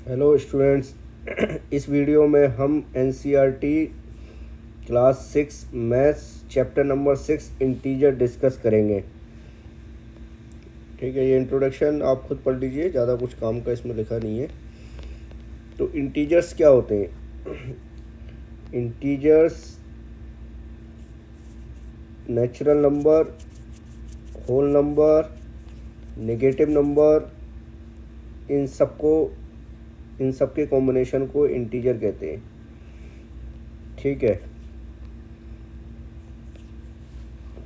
Hello students. इस video में हम NCERT class 6 maths chapter number 6 integer discuss करेंगे। ठीक है, ये इंट्रोडक्शन आप खुद पढ़ लीजिए, ज़्यादा कुछ काम का इसमें लिखा नहीं है। तो इंटीजर्स क्या होते हैं? Integers natural number, whole number, negative number, इन सब के कॉम्बिनेशन को इंटीजर कहते हैं। ठीक है,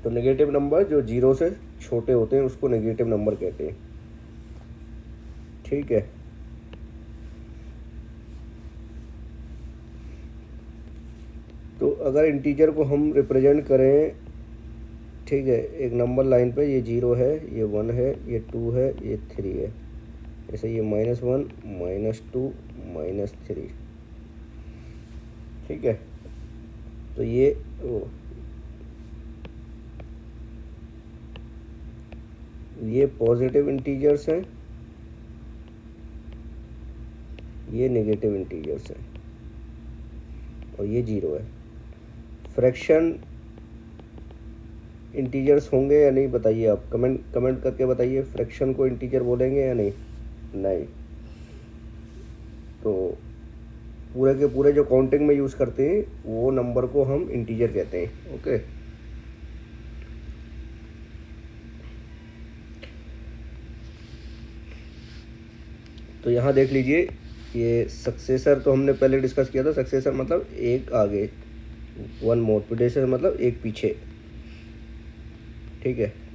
तो नेगेटिव नंबर जो जीरो से छोटे होते हैं उसको नेगेटिव नंबर कहते हैं। ठीक है, तो अगर इंटीजर को हम रिप्रेजेंट करें, ठीक है, एक नंबर लाइन पे ये जीरो है, ये वन है, ये टू है, ये थ्री है, जैसे ये -1, -2, -3। ठीक है, तो ये पॉजिटिव इंटीजर्स हैं, ये नेगेटिव इंटीजर्स हैं, और ये जीरो है। फ्रैक्शन इंटीजर्स होंगे या नहीं बताइए, आप कमेंट करके बताइए। फ्रैक्शन को इंटीजर बोलेंगे या नहीं? नहीं। तो पूरे के पूरे जो काउंटिंग में यूज़ करते हैं वो नंबर को हम इंटीजर कहते हैं। ओके, तो यहाँ देख लीजिए, ये सक्सेसर तो हमने पहले डिस्कस किया था। सक्सेसर मतलब एक आगे, वन मोर, प्रीडेसेसर मतलब एक पीछे। ठीक है,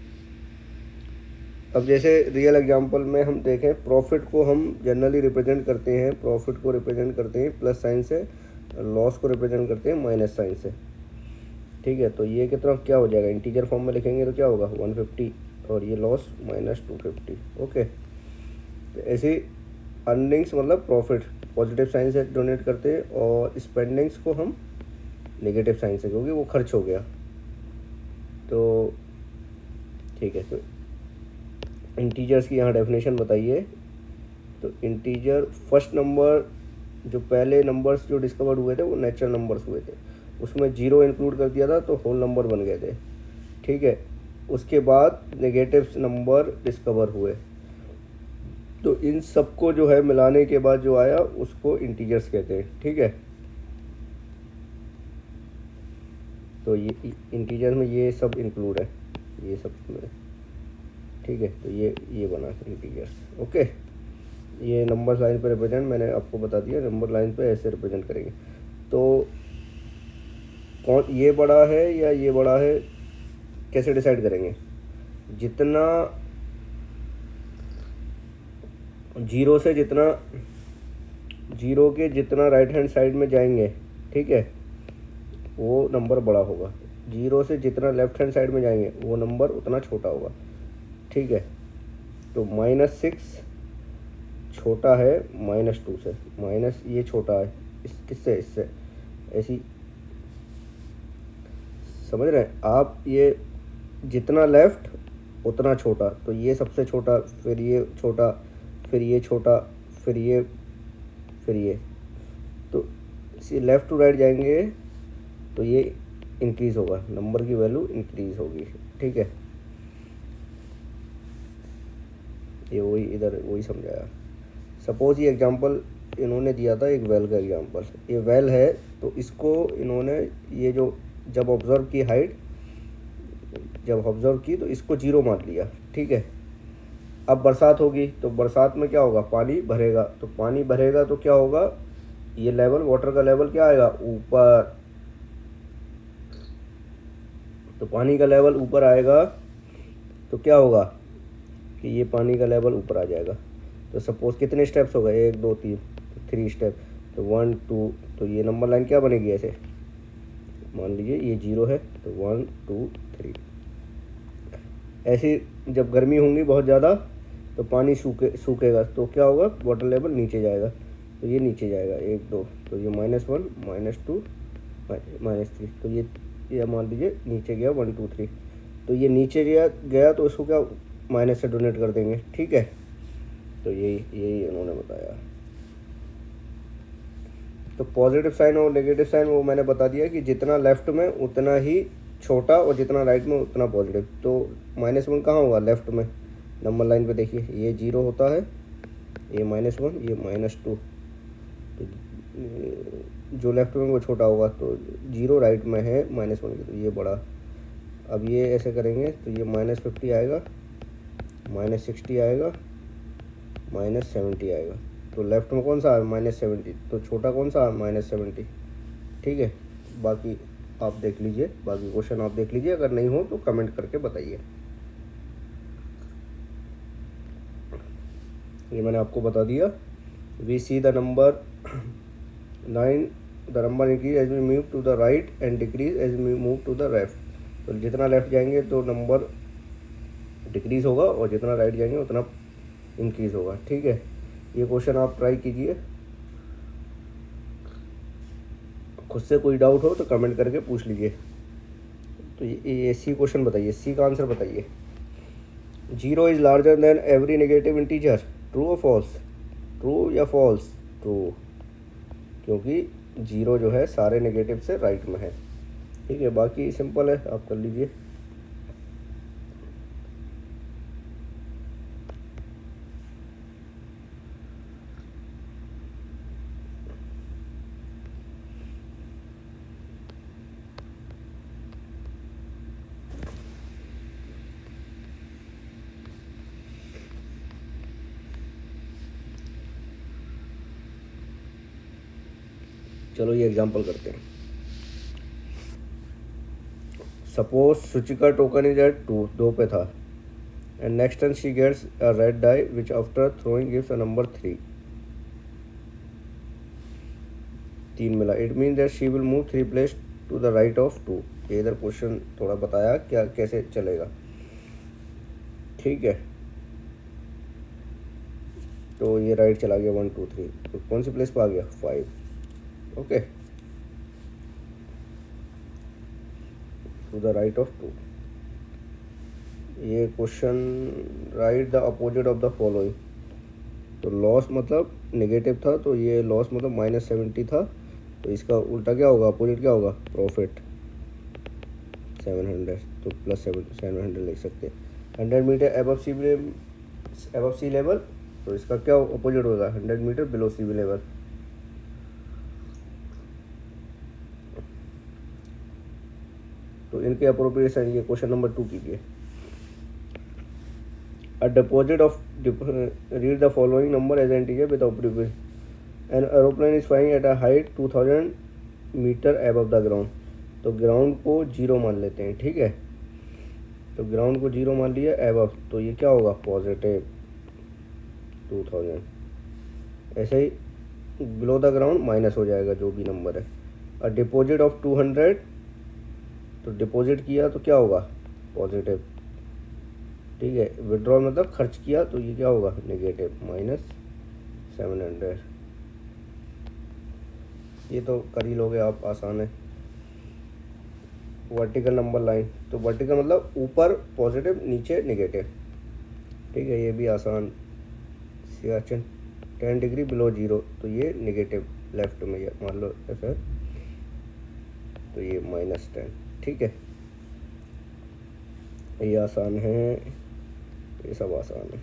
अब जैसे रियल एग्जांपल में हम देखें, प्रॉफिट को हम जनरली रिप्रेजेंट करते हैं, प्रॉफिट को रिप्रेजेंट करते हैं प्लस साइन से, लॉस को रिप्रेजेंट करते हैं माइनस साइन से। ठीक है, तो ये कितना क्या हो जाएगा, इंटीजर फॉर्म में लिखेंगे तो क्या होगा 150, और ये लॉस -250। ओके, तो ऐसे अर्निंग्स मतलब प्रॉफिट पॉजिटिव साइन से डोनेट करते हैं, और स्पेंडिंग्स को हम नेगेटिव साइन से, क्योंकि वो खर्च हो गया। तो ठीक है, तो इंटीजर्स की यहाँ डेफिनेशन बताइए। तो इंटीजर फर्स्ट नंबर, जो पहले नंबर्स जो डिस्कवर हुए थे वो नेचुरल नंबर्स हुए थे, उसमें जीरो इंक्लूड कर दिया था तो होल नंबर बन गए थे। ठीक है, उसके बाद नेगेटिव नंबर डिस्कवर हुए, तो इन सबको जो है मिलाने के बाद जो आया उसको इंटीजर्स कहते हैं। ठीक है, तो ये इंटीजर में ये सब इंक्लूड है, ये सब में। ठीक है, तो ये बना इंटीजर्स। ओके, ये नंबर लाइन पे रिप्रेजेंट मैंने आपको बता दिया, नंबर लाइन पे ऐसे रिप्रेजेंट करेंगे। तो कौन ये बड़ा है या ये बड़ा है, कैसे डिसाइड करेंगे? जितना जीरो से जीरो के जितना राइट हैंड साइड में जाएंगे, ठीक है, वो नंबर बड़ा होगा। जीरो से जितना लेफ्ट हैंड साइड में जाएंगे वो नंबर उतना छोटा होगा। ठीक है, तो -6 छोटा है -2 से, माइनस ये छोटा है किससे, इससे। ऐसी समझ रहे हैं आप? ये जितना लेफ्ट उतना छोटा, तो ये सबसे छोटा, फिर ये छोटा, फिर ये छोटा, फिर ये। तो इसी लेफ़्ट टू राइट जाएंगे तो ये इंक्रीज़ होगा, नंबर की वैल्यू इंक्रीज़ होगी। ठीक है, ये वही इधर वही समझाया। सपोज़ ये एग्जांपल इन्होंने दिया था, एक वेल का एग्जांपल। ये वेल है, तो इसको इन्होंने ये जो जब ऑब्ज़र्व की तो इसको जीरो मान लिया। ठीक है, अब बरसात होगी तो बरसात में क्या होगा, पानी भरेगा। तो पानी भरेगा तो क्या होगा, ये लेवल, वाटर का लेवल क्या आएगा, ऊपर। तो पानी का लेवल ऊपर आएगा तो क्या होगा कि ये पानी का लेवल ऊपर आ जाएगा। तो सपोज़ कितने स्टेप्स हो गए, 1 2 3, तो 3 स्टेप, तो 1 2, तो ये नंबर लाइन क्या बनेगी ऐसे, मान लीजिए ये जीरो है तो 1 2 3। ऐसे जब गर्मी होंगी बहुत ज़्यादा तो पानी सूखेगा तो क्या होगा, वाटर लेवल नीचे जाएगा, तो ये नीचे जाएगा 1 2, तो ये -1 -2 -3, तो ये मान लीजिए नीचे गया 1 2 3, तो ये नीचे गया तो इसको क्या माइनस से डोनेट कर देंगे। ठीक है, तो यही यही उन्होंने बताया। तो पॉजिटिव साइन और नेगेटिव साइन वो मैंने बता दिया कि जितना लेफ्ट में उतना ही छोटा और जितना राइट में उतना पॉजिटिव। तो -1 कहाँ होगा? लेफ्ट में। नंबर लाइन पे देखिए, ये 0 होता है, ये -1, ये -2। तो जो लेफ्ट में वो छोटा होगा, तो 0 राइट में है -1 की, तो ये बड़ा। अब ये ऐसे करेंगे तो ये -50 आएगा, -60 आएगा, -70 आएगा। तो लेफ्ट में कौन सा है? -70। तो छोटा कौन सा है? -70। ठीक है, बाकी आप देख लीजिए, बाकी क्वेश्चन आप देख लीजिए, अगर नहीं हो तो कमेंट करके बताइए। ये मैंने आपको बता दिया। We see the number 9, the number increase as we move to the right and decrease as we move to the left. तो जितना लेफ्ट जाएंगे तो नंबर डिक्रीज होगा और जितना राइट जाएंगे उतना इंक्रीज होगा। ठीक है, ये क्वेश्चन आप ट्राई कीजिए, खुद से कोई डाउट हो तो कमेंट करके पूछ लीजिए। तो ये सी क्वेश्चन बताइए, सी का आंसर बताइए। 0 is larger than every negative integer, true और फॉल्स? ट्रू या फॉल्स? ट्रू, क्योंकि 0 जो है सारे नेगेटिव से राइट में है। ठीक है, बाकी सिंपल है, आप कर लीजिए। चलो ये एग्जांपल करते हैं। Suppose Suchika token is at 2 पे था, and next turn she gets a red die which after throwing gives a number 3 मिला। It mean that she will move 3 place to the right of 2। ये इधर क्वेश्चन थोड़ा बताया क्या कैसे चलेगा। ठीक है, तो ये राइट चला गया 1 2 3, तो कौन सी प्लेस पे आ गया? 5। Okay, to the right of 2। ये question write the opposite of the following. तो लॉस मतलब नेगेटिव था, तो ये लॉस मतलब -70 था, तो इसका उल्टा क्या होगा? अपोजिट क्या होगा? प्रॉफिट 700, तो +700 लिख सकते हैं। 100 मीटर एबव सी लेवल, तो इसका क्या अपोजिट होगा? 100 मीटर बिलो सी लेवल। तो इनके अप्रोप्रिएशन, ये क्वेश्चन नंबर 2 कीजिए। A deposit of read the following number as an integer with operator. An aeroplane is flying at a height 2000 metre above the ground। तो ground को 0 मान लेते हैं। ठीक है, तो ग्राउंड को 0 मान लिया, above, तो ये क्या होगा? पॉजिटिव 2000। ऐसे ही बिलो द ग्राउंड माइनस हो जाएगा जो भी नंबर है। अ डिपॉजिट ऑफ 200, तो डिपॉजिट किया तो क्या होगा? पॉजिटिव। ठीक है, विड्रॉल मतलब खर्च किया, तो ये क्या होगा? नेगेटिव, -700। ये तो कर ही लोगे आप, आसान है। वर्टिकल नंबर लाइन, तो वर्टिकल मतलब ऊपर पॉजिटिव नीचे नेगेटिव। ठीक है, ये भी आसान। 10 डिग्री बिलो 0, तो ये नेगेटिव लेफ्ट में, ये मान लो ऐसा, तो ये -10। ठीक है, ये आसान है, ये सब आसान है।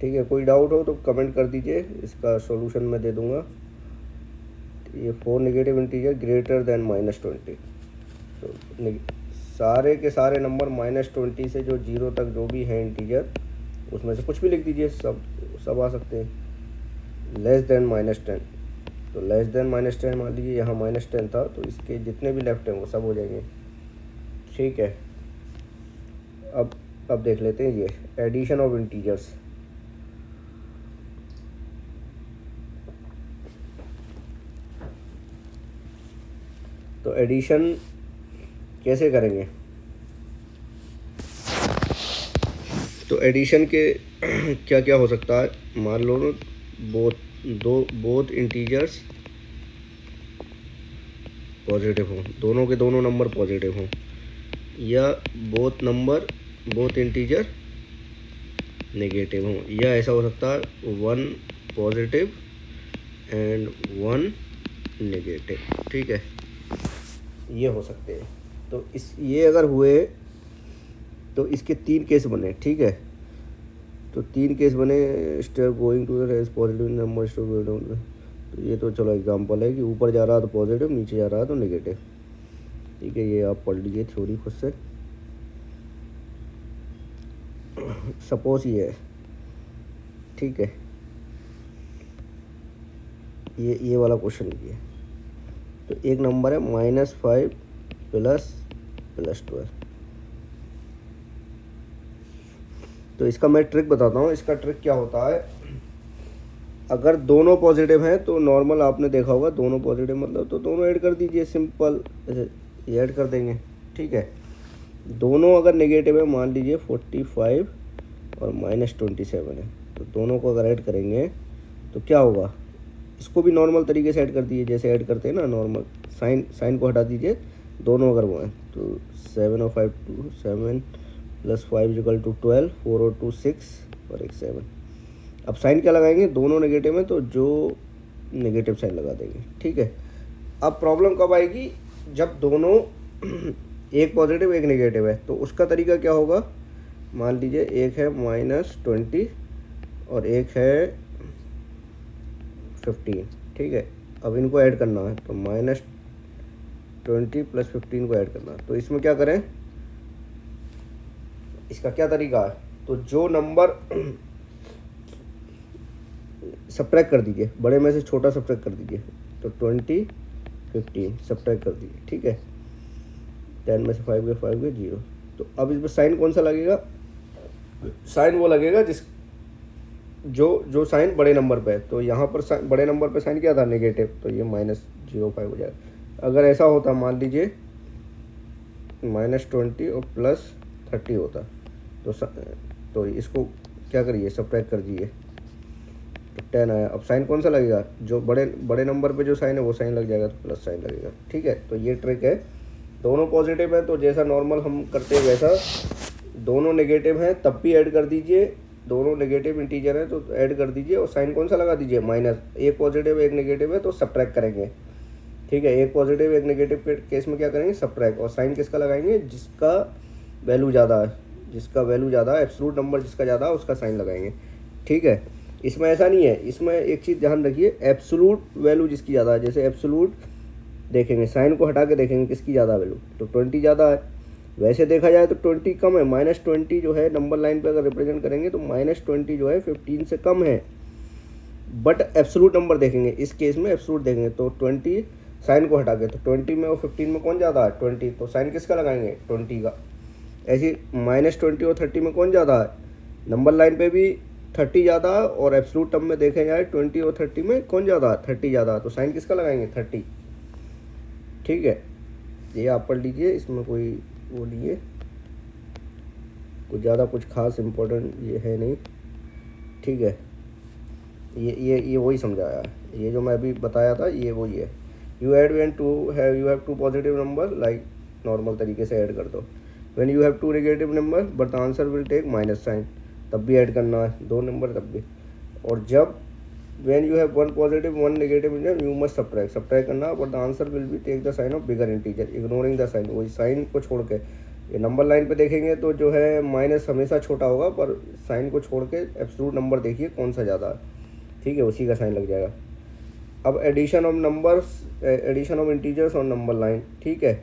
ठीक है, कोई डाउट हो तो कमेंट कर दीजिए, इसका सॉल्यूशन मैं दे दूंगा। ये 4 नेगेटिव इंटीजर ग्रेटर देन -20। तो सारे के सारे नंबर -20 से जो 0 तक जो भी हैं इंटीजर, उसमें से कुछ भी लिख दीजिए, सब आ सकते हैं। लेस देन -10, तो लेस देन -10 मान लीजिए, यहाँ -10 था, तो इसके जितने भी लेफ्ट हैं वो सब हो जाएंगे। ठीक है, अब देख लेते हैं ये एडिशन ऑफ इंटीजर्स। तो एडिशन कैसे करेंगे? तो एडिशन के क्या क्या हो सकता है? मान लो बोथ इंटीजर्स पॉजिटिव हों, दोनों के दोनों नंबर पॉजिटिव हों, या बोथ इंटीजर नेगेटिव हों, या ऐसा हो सकता है 1 पॉजिटिव एंड 1 नेगेटिव, ठीक है, ये हो सकते हैं। तो ये अगर हुए तो इसके 3 केस बने, ठीक है। तो 3 केस बने, step going to the positive number step going down. तो ये तो चलो एग्जांपल है कि ऊपर जा रहा है तो पॉजिटिव, नीचे जा रहा है तो नेगेटिव, ठीक है। ये आप पढ़ लीजिए थ्योरी खुद से। सपोज ये है, ठीक है, ये वाला क्वेश्चन लीजिए। तो एक नंबर है -5 +12। तो इसका मैं ट्रिक बताता हूँ। इसका ट्रिक क्या होता है, अगर दोनों पॉजिटिव हैं तो नॉर्मल आपने देखा होगा, दोनों पॉजिटिव मतलब तो दोनों ऐड कर दीजिए, सिंपल ये ऐड कर देंगे, ठीक है। दोनों अगर नेगेटिव है, मान लीजिए 45 और -27 है, तो दोनों को अगर ऐड करेंगे तो क्या होगा, इसको भी नॉर्मल तरीके से ऐड कर दीजिए, जैसे ऐड करते हैं ना नॉर्मल। साइन को हटा दीजिए, दोनों अगर वो हैं तो 7 और 5 2 7 + 5 = 12, 4 और 2 6 और 1 7। अब साइन क्या लगाएंगे, दोनों नेगेटिव में तो जो नेगेटिव साइन लगा देंगे, ठीक है। अब प्रॉब्लम कब आएगी, जब दोनों एक पॉजिटिव एक नेगेटिव है, तो उसका तरीका क्या होगा। मान लीजिए एक है -20 और एक है 15, ठीक है। अब इनको ऐड करना है, तो -20 + 15 को ऐड करना है। तो इसमें क्या करें, इसका क्या तरीका है, तो जो नंबर सब्ट्रैक्ट कर दीजिए, बड़े में से छोटा सब्ट्रैक्ट कर दीजिए। तो 20 15 सब्ट्रैक्ट कर दीजिए, ठीक है। 10 में से 5 गए 0। तो अब इसमें साइन कौन सा लगेगा, साइन वो लगेगा जो साइन बड़े नंबर पे है। तो यहाँ पर बड़े नंबर पे साइन क्या था, नेगेटिव, तो ये -05 हो जाएगा। अगर ऐसा होता, मान लीजिए -20 और +30 होता, तो इसको क्या करिए, सब्ट्रैक्ट कर दीजिए, तो 10 आया। अब साइन कौन सा लगेगा, जो बड़े नंबर पे जो साइन है वो साइन लग जाएगा, तो प्लस साइन लगेगा, ठीक है। तो ये ट्रिक है। दोनों पॉजिटिव है तो जैसा नॉर्मल हम करते हैं वैसा, दोनों नेगेटिव हैं तब भी ऐड कर दीजिए, दोनों नेगेटिव इंटीजर है तो ऐड कर दीजिए, और साइन कौन सा लगा दीजिए, माइनस। एक पॉजिटिव एक नेगेटिव है तो सब्ट्रैक्ट करेंगे, ठीक है। एक पॉजिटिव एक नेगेटिव के केस में क्या करेंगे, सब्ट्रैक्ट। और साइन किसका लगाएंगे, जिसका वैल्यू ज़्यादा है, जिसका वैल्यू ज़्यादा है, एब्सोल्यूट नंबर जिसका ज़्यादा है उसका साइन लगाएंगे, ठीक है। इसमें ऐसा नहीं है, इसमें एक चीज़ ध्यान रखिए, एब्सोल्यूट वैल्यू जिसकी ज़्यादा है, जैसे एब्सोल्यूट देखेंगे, साइन को हटा के देखेंगे किसकी ज़्यादा वैल्यू, तो 20 ज़्यादा है। वैसे देखा जाए तो 20 कम है, -20 जो है नंबर लाइन पे अगर रिप्रेजेंट करेंगे तो -20 जो है 15 से कम है। बट एब्सोल्यूट नंबर देखेंगे, इस केस में एब्सोल्यूट देखेंगे तो 20 साइन को हटा के, तो 20 में और 15 में कौन ज़्यादा है, 20, तो साइन किसका लगाएंगे, 20 का। ऐसे -20 और 30 में कौन ज़्यादा है, नंबर लाइन पे भी 30 ज़्यादा है, और एब्सोल्यूट टर्म में देखे जाए 20 और 30 में कौन ज़्यादा है, 30 ज़्यादा है, तो साइन किसका लगाएंगे, 30, ठीक है। ये आप पढ़ लीजिए, इसमें कोई वो नहीं है, कुछ ज़्यादा कुछ खास इम्पोर्टेंट ये है नहीं, ठीक है। ये वही समझाया है, ये जो मैं अभी बताया था ये वही है। You have to positive number, like normal तरीके से ऐड कर दो। When you have 2 negative number but the answer will take minus sign, तब भी ऐड करना है 2 नंबर तब भी। और जब when you have 1 positive 1 negative integer, you must subtract करना, but the answer will be take the sign of bigger integer, ignoring the sign। वही साइन को छोड़ के, ये नंबर लाइन पे देखेंगे तो जो है माइनस हमेशा छोटा होगा, पर साइन को छोड़ के एब्सोल्यूट नंबर देखिए कौन सा ज़्यादा है, ठीक है, उसी का साइन लग जाएगा। अब addition of numbers, addition of integers on number line, ठीक है।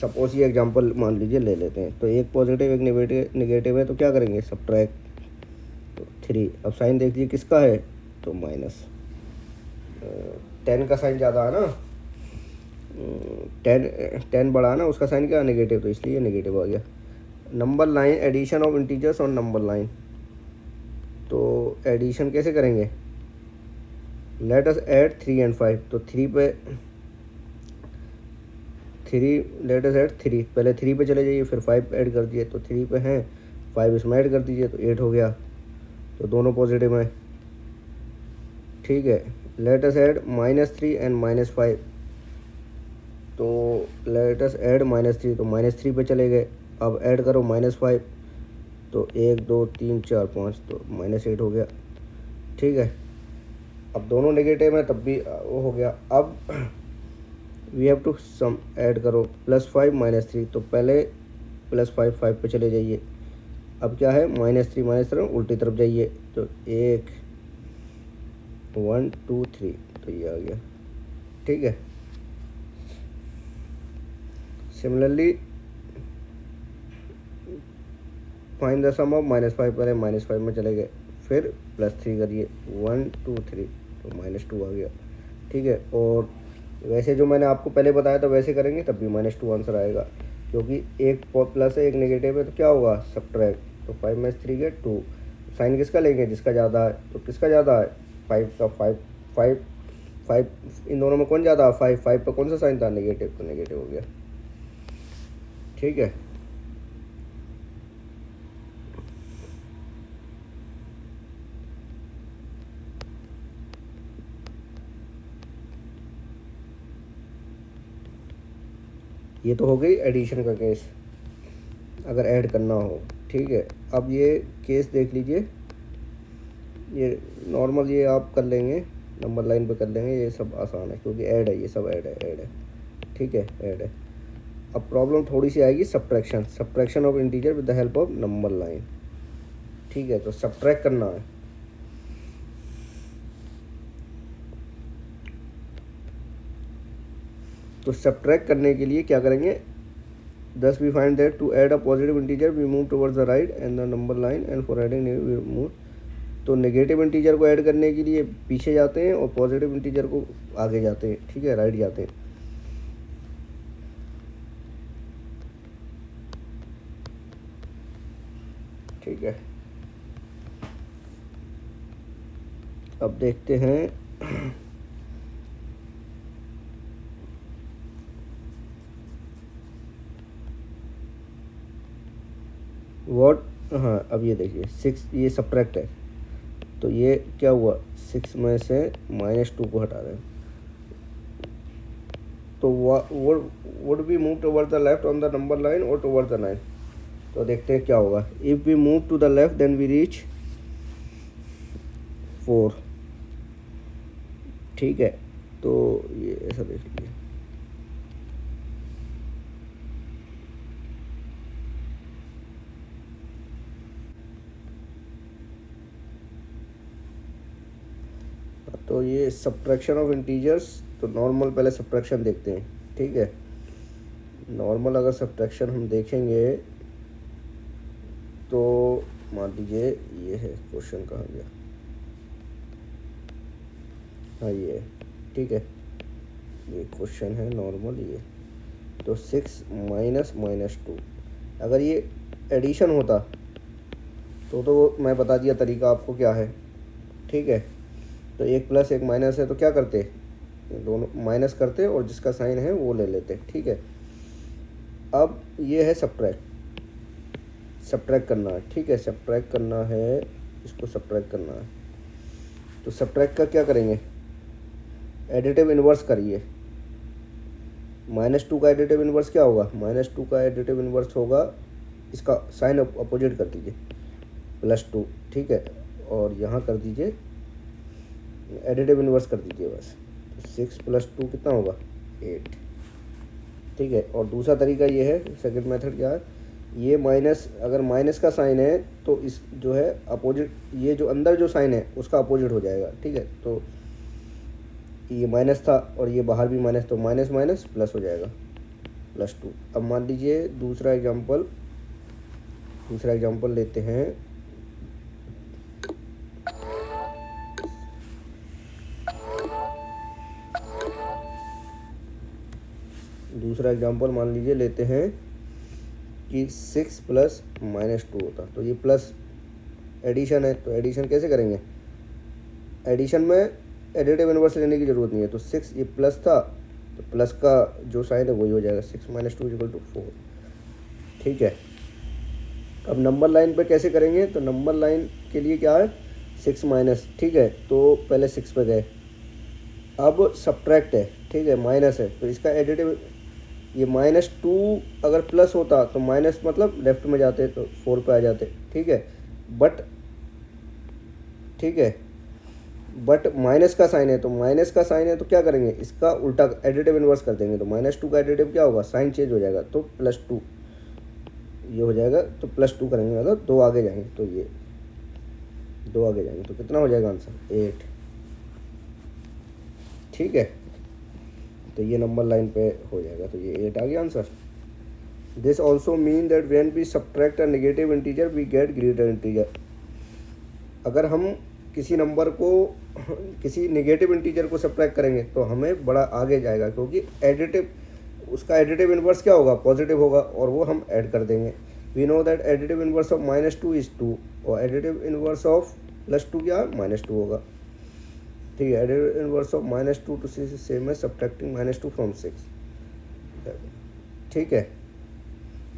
सपोज ये एग्जांपल मान लीजिए ले लेते हैं, तो एक पॉजिटिव एक नेगेटिव है, तो क्या करेंगे, सब्ट्रैक्ट, तो 3। अब साइन देख लीजिए किसका है, तो -10 का साइन ज़्यादा है ना, 10 बड़ा है ना, उसका साइन क्या है, नेगेटिव, तो इसलिए नेगेटिव आ गया। Number line, addition of integers on number line, तो एडिशन कैसे करेंगे, लेट अस ऐड 3 and 5, तो 3 पे 3, लेट अस ऐड 3, पहले 3 पे चले जाइए, फिर 5 ऐड कर दिए, तो 3 पे हैं, 5 इसमें ऐड कर दीजिए, तो 8 हो गया, तो दोनों पॉजिटिव हैं, ठीक है। लेट अस ऐड -3 and -5, तो लेट अस ऐड -3, तो -3 पे चले गए, अब ऐड करो -5, तो 1 2 3 4 5, तो -8 हो गया, ठीक है। अब दोनों नेगेटिव है तब भी वो हो गया। अब we have to sum add करो, +5 -3, तो पहले +5 5 पे चले जाइए। अब क्या है, -3 उल्टी तरफ जाइए, तो 1 1 2 3, तो ये आ गया। ठीक है, similarly find the sum of -5, पहले -5 में चले गए, फिर +3 करिए, 1 2 3, तो -2 आ गया। ठीक है, और वैसे जो मैंने आपको पहले बताया था वैसे करेंगे तब भी -2 आंसर आएगा, क्योंकि एक प्लस है एक नेगेटिव है, तो क्या होगा, सब्ट्रैक्ट, तो 5 में 3 के 2, साइन किसका लेंगे, जिसका ज़्यादा है, तो किसका ज़्यादा है, 5 का 5 5 5, इन दोनों में कौन ज़्यादा है, 5 5 पर कौन सा साइन था, नेगेटिव, तो नेगेटिव हो गया। ठीक है, ये तो हो गई एडिशन का केस, अगर ऐड करना हो। ठीक है, अब ये केस देख लीजिए, ये नॉर्मल ये आप कर लेंगे, नंबर लाइन पे कर लेंगे, ये सब आसान है क्योंकि ऐड है, ये सब ऐड है। ठीक है, ऐड है। अब प्रॉब्लम थोड़ी सी आएगी, subtraction of integer with the help of number line. ठीक है, तो सब्ट्रैक्ट करना है, तो सब्ट्रैक्ट करने के लिए क्या करेंगे, thus we find that to add a positive integer we move towards the right and the number line, and for adding negative we move, तो नेगेटिव इंटीजर को ऐड करने के लिए पीछे जाते हैं और पॉजिटिव इंटीजर को आगे जाते हैं। ठीक है, राइट जाते हैं। ठीक है, अब देखते हैं व्हाट, हाँ अब ये देखिए 6, ये सब्ट्रैक्ट है, तो ये क्या हुआ, 6 में से -2 को हटा रहे हैं, तो would be move toward the left on the number line और टुवर्ड द 9, तो देखते हैं क्या होगा। If we move to the left then we reach 4। ठीक है, तो ये ऐसा देख लीजिए, तो ये सब्ट्रैक्शन ऑफ इंटीजर्स, तो नॉर्मल पहले सब्ट्रैक्शन देखते हैं। ठीक है, नॉर्मल अगर सब्ट्रैक्शन हम देखेंगे तो मान लीजिए ये है, क्वेश्चन कहाँ गया, हाँ ये है। ठीक है, ये क्वेश्चन है नॉर्मल, ये तो 6 -2, अगर ये एडिशन होता तो मैं बता दिया तरीका आपको क्या है। ठीक है, तो एक प्लस एक माइनस है, तो क्या करते, दोनों माइनस करते और जिसका साइन है वो ले लेते। ठीक है, अब ये है सब्ट्रैक्ट करना है। ठीक है, सब्ट्रैक्ट करना है, इसको सब्ट्रैक्ट करना है, तो सब्ट्रैक्ट का क्या करेंगे, एडिटिव इन्वर्स करिए। -2 का एडिटिव इन्वर्स क्या होगा, -2 का एडिटिव इन्वर्स होगा, इसका साइन अपोजिट कर दीजिए, +2। ठीक है, और यहाँ कर दीजिए एडिटिव इन्वर्स कर दीजिए बस, तो 6 + 2 कितना होगा, 8। ठीक है, और दूसरा तरीका ये है, सेकंड मेथड क्या है, ये माइनस, अगर माइनस का साइन है तो इस जो है अपोजिट, ये जो अंदर जो साइन है उसका अपोजिट हो जाएगा। ठीक है, तो ये माइनस था और ये बाहर भी माइनस, तो माइनस माइनस प्लस हो जाएगा, +2। अब मान लीजिए दूसरा एग्जांपल लेते हैं। दूसरा एग्जांपल मान लीजिए लेते हैं कि 6 + -2 होता, तो ये प्लस एडिशन है, तो एडिशन कैसे करेंगे, एडिशन में एडिटिव इन्वर्स लेने की ज़रूरत नहीं है, तो 6 ये प्लस था, तो प्लस का जो साइन है वही हो जाएगा, 6 - 2 = 4। ठीक है, अब नंबर लाइन पे कैसे करेंगे, तो नंबर लाइन के लिए क्या है, 6 - ठीक है, तो पहले 6 पे गए, अब सब्ट्रैक्ट है। ठीक है, माइनस है, तो इसका एडिटिव, ये -2 अगर प्लस होता तो माइनस मतलब लेफ्ट में जाते तो 4 पे आ जाते। ठीक है, बट ठीक है, बट माइनस का साइन है, तो माइनस का साइन है तो क्या करेंगे, इसका उल्टा एडिटिव इन्वर्स कर देंगे, तो -2 का एडिटिव क्या होगा, साइन चेंज हो जाएगा तो +2 ये हो जाएगा, तो +2 करेंगे मतलब 2 आगे जाएंगे, तो ये 2 आगे जाएंगे, तो कितना हो जाएगा आंसर 8। ठीक है, तो ये नंबर लाइन पे हो जाएगा, तो ये 8 आ गया answer. This also mean that when we subtract a negative integer we get greater integer. अगर हम किसी नंबर को किसी नेगेटिव इंटीजर को सब्ट्रैक्ट करेंगे तो हमें बड़ा आगे जाएगा, क्योंकि एडिटिव उसका एडिटिव इन्वर्स क्या होगा, पॉजिटिव होगा, और वो हम ऐड कर देंगे। We know that additive inverse of -2 is 2 और एडिटिव इन्वर्स ऑफ +2 क्या -2 होगा। ठीक है, additive inverse of -2 to same है सब्ट्रैक्टिंग -2 फ्रॉम 6। ठीक है,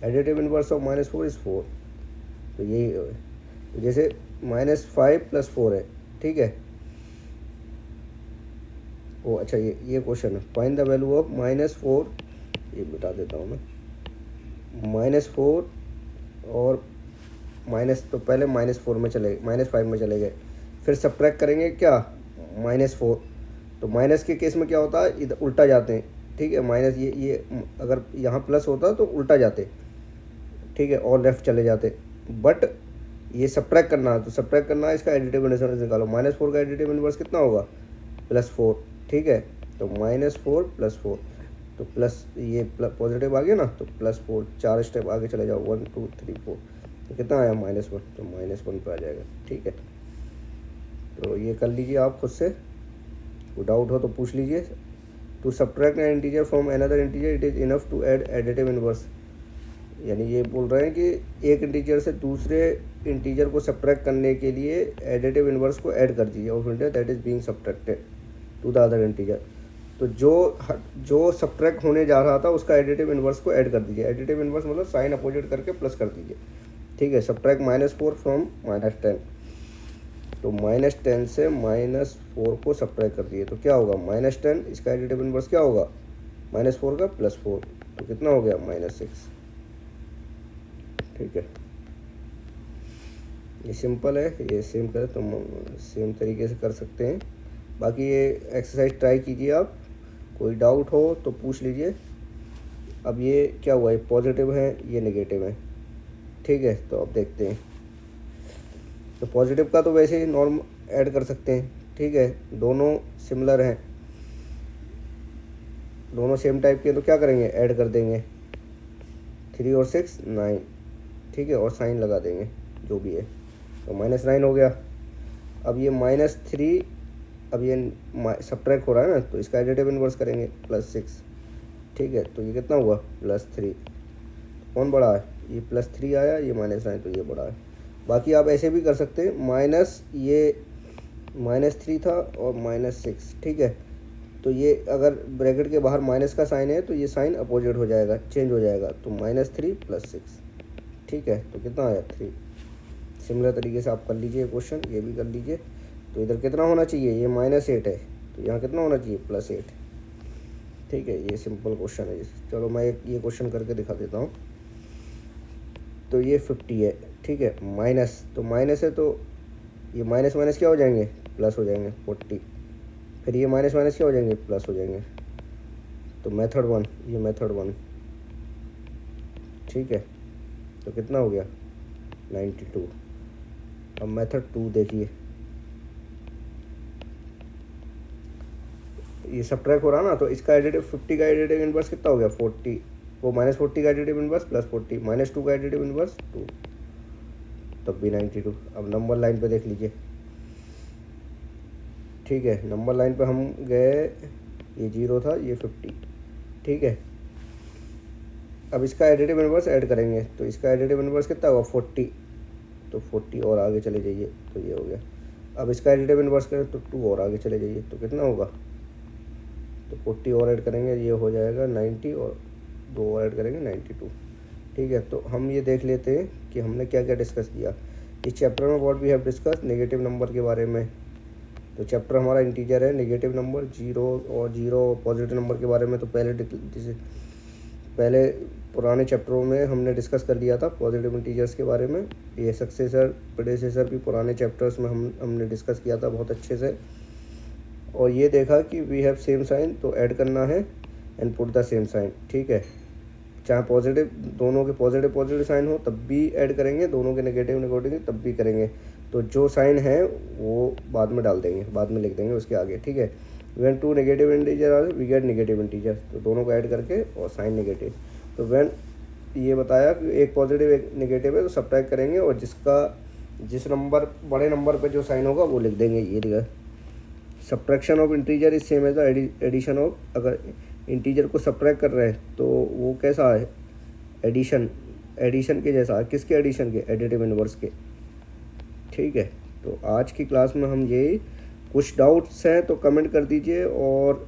एडिटिव इन्वर्स ऑफ -4 इज 4, तो यही तो जैसे -5 + 4 है। ठीक है, ओ अच्छा, ये क्वेश्चन है, फाइंड द वैल्यू ऑफ -4, ये मिटा देता हूँ मैं, -4 और माइनस, तो पहले -4 में चले -5 में चले गए, फिर सब्ट्रैक्ट करेंगे क्या -4, तो माइनस के केस में क्या होता है, इधर उल्टा जाते हैं। ठीक है, माइनस ये अगर यहाँ प्लस होता तो उल्टा जाते। ठीक है, और लेफ्ट चले जाते, बट ये सब्ट्रैक्ट करना है, तो सब्ट्रैक्ट करना है, इसका एडिटिव इन्वर्स निकालो। -4 का एडिटिव इन्वर्स कितना होगा, +4। ठीक है, तो -4 + 4, तो प्लस ये पॉजिटिव आ गया ना, तो +4, 4 स्टेप आगे चले जाओ, 1 2 3 4, तो कितना आया -1, तो -1 पे आ जाएगा। ठीक है, तो ये कर लीजिए आप खुद से, कोई डाउट हो तो पूछ लीजिए। To subtract an integer from another integer it is enough to add additive inverse, यानी ये बोल रहे हैं कि एक इंटीजर से दूसरे इंटीजर को सब्ट्रैक्ट करने के लिए एडिटिव इन्वर्स को ऐड कर दीजिए of integer that is being subtracted to the other integer. तो जो सब्ट्रैक्ट होने जा रहा था उसका एडिटिव इन्वर्स को ऐड कर दीजिए। एडिटिव इन्वर्स मतलब साइन अपोजिट करके प्लस कर दीजिए। ठीक है, सब्ट्रैक्ट -4 फ्रॉम -10, तो -10 से -4 को सब्ट्रैक्ट कर दिए, तो क्या होगा -10, इसका एडिटिव इन्वर्स क्या होगा, -4 का +4, तो कितना हो गया -6। ठीक है, ये सिंपल है, ये सेम करें तो सेम तरीके से कर सकते हैं। बाकी ये एक्सरसाइज ट्राई कीजिए आप, कोई डाउट हो तो पूछ लीजिए। अब ये क्या हुआ, ये पॉजिटिव है, ये नेगेटिव है। ठीक है, तो अब देखते हैं, तो पॉजिटिव का तो वैसे ही नॉर्म ऐड कर सकते हैं। ठीक है, दोनों सिमिलर हैं, दोनों सेम टाइप के, तो क्या करेंगे, ऐड कर देंगे, 3 और 6 9। ठीक है, और साइन लगा देंगे जो भी है, तो -9 हो गया। अब ये -3, अब ये सब्ट्रैक्ट हो रहा है ना, तो इसका एडिटिव इन्वर्स करेंगे +6। ठीक है, तो ये कितना हुआ +3, कौन बड़ा है, ये +3 आया, ये -9, तो ये बड़ा है। बाकी आप ऐसे भी कर सकते हैं, ये -3 था और -6। ठीक है, तो ये अगर ब्रैकेट के बाहर माइनस का साइन है तो ये साइन अपोजिट हो जाएगा, चेंज हो जाएगा, तो -3 + 6। ठीक है, तो कितना आया 3। सिमिलर तरीके से आप कर लीजिए क्वेश्चन, ये भी कर लीजिए। तो इधर कितना होना चाहिए, ये -8 है, तो यहाँ कितना होना चाहिए +8। ठीक है, ये सिंपल क्वेश्चन है। चलो मैं ये क्वेश्चन करके दिखा देता हूँ। तो ये 50 है। ठीक है, माइनस, तो माइनस है तो ये माइनस माइनस क्या हो जाएंगे, प्लस हो जाएंगे 40, फिर ये माइनस माइनस क्या हो जाएंगे, प्लस हो जाएंगे। तो मेथड 1, ये मेथड 1। ठीक है, तो कितना हो गया 92। अब मेथड 2 देखिए, ये सब्ट्रैक्ट हो रहा ना, तो इसका एडिटिव 50 का एडिटिव इन्वर्स कितना हो गया 40, वो -40 का एडिटिव इन्वर्स +40, -2 का एडिटिव इन्वर्स 2, तब भी 92। अब नंबर लाइन पे देख लीजिए। ठीक है, नंबर लाइन पे हम गए, ये 0 था, ये 50। ठीक है, अब इसका एडिटिव इन्वर्स ऐड करेंगे, तो इसका एडिटिव इन्वर्स कितना होगा 40, तो 40 और आगे चले जाइए, तो ये हो गया। अब इसका एडिटिव इन्वर्स करें तो 2 और आगे चले जाइए, तो कितना होगा, तो 40 और ऐड करेंगे, ये हो जाएगा 90, और 2 और ऐड करेंगे 92। ठीक है, तो हम ये देख लेते हैं कि हमने क्या क्या डिस्कस किया इस चैप्टर में। What we have discuss, negative number के बारे में। तो चैप्टर हमारा इंटीजर है, negative number, zero positive number के बारे में तो पहले पुराने चैप्टरों में हमने डिस्कस कर लिया था, पॉजिटिव इंटीजर्स के बारे में। ये सक्सेसर प्रेडेसेसर भी पुराने चैप्टर्स में हमने डिस्कस किया था बहुत अच्छे से। और ये देखा कि वी हैव सेम साइन, तो ऐड करना है and put the same sign, ठीक है। चाहे पॉजिटिव, दोनों के पॉजिटिव पॉजिटिव साइन हो तब भी ऐड करेंगे, दोनों के नेगेटिव नेगेटिव तब भी करेंगे। तो जो साइन है वो बाद में डाल देंगे, बाद में लिख देंगे उसके आगे, ठीक है। When two negative integer are we get negative integer, तो दोनों को ऐड करके और साइन नेगेटिव। तो व्हेन ये बताया कि एक पॉजिटिव एक नेगेटिव है तो सब्ट्रैक्ट करेंगे, और जिस नंबर बड़े नंबर पे जो साइन होगा वो लिख देंगे। ये लिखा subtraction of integer is same as addition of, अगर इंटीजर को सब्ट्रैक्ट कर रहे हैं तो वो कैसा है, एडिशन के जैसा। किसके एडिशन के, एडिटिव इनवर्स के, ठीक है। तो आज की क्लास में हम यही, कुछ डाउट्स हैं तो कमेंट कर दीजिए। और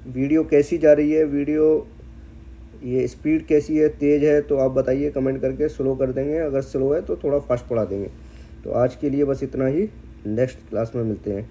वीडियो कैसी जा रही है, वीडियो ये स्पीड कैसी है, तेज़ है, तो आप बताइए कमेंट करके। स्लो कर देंगे, अगर स्लो है तो थोड़ा फास्ट पढ़ा देंगे। तो आज के लिए बस इतना ही, नेक्स्ट क्लास में मिलते हैं।